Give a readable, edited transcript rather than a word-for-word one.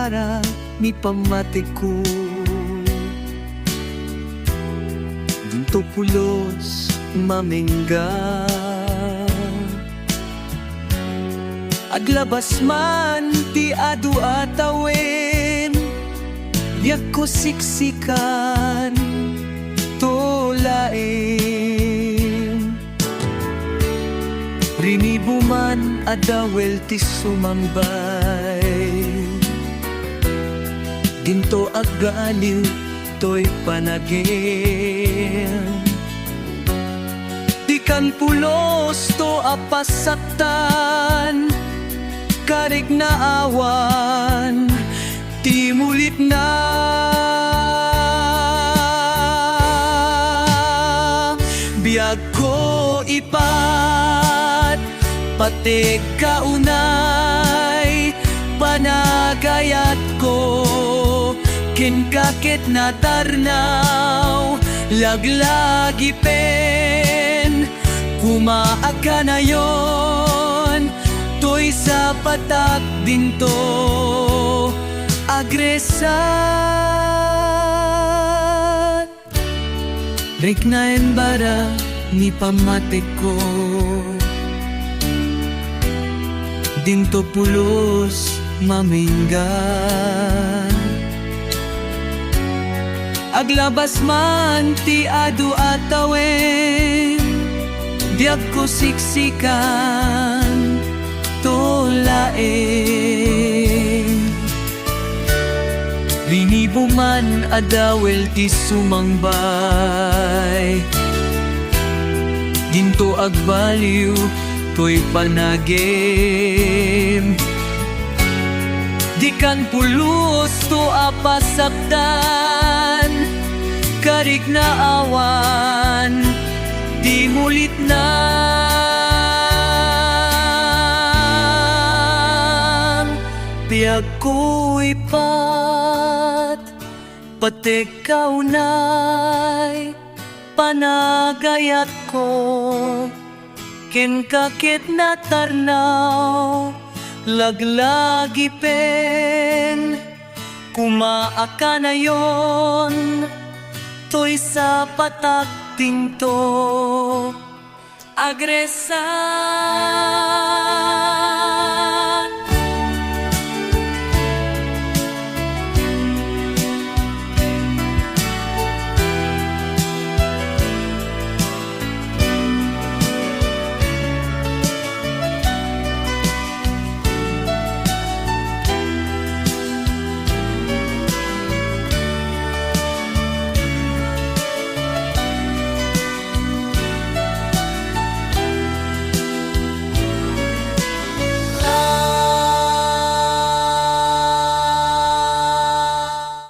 embara ni pamatiku. Dinto pulos mamengga, aglabas man ti adu atawin, yak ko siksikan tolain. Rinibo man adawel ti sumambay, dinto agaliw to'y panagin. Di kan pulos to apasaktan, karig na awan ti mulit na. Biag ko ipat pati kaunay, panagayat ko kinkakit na tarnaw, laglagi pen kumaaga na yon, to'y sa patak dinto agresan. Rek na embara ni pamatik ko, dinto pulos maminggan. Aglabas man ti adu atawin, diag ko siksikan tolain. Rinibo man adawel ti sumangbay, dinto agbaliw to'y panagim. Di kan pulos to apasaktan, karig na awan di mulit na. Biag ko ipat pati kaunay, panagayat ko kinkakit na tarnaw, laglagi pen kumaaka na yon, to'y sa patak tinto agresan.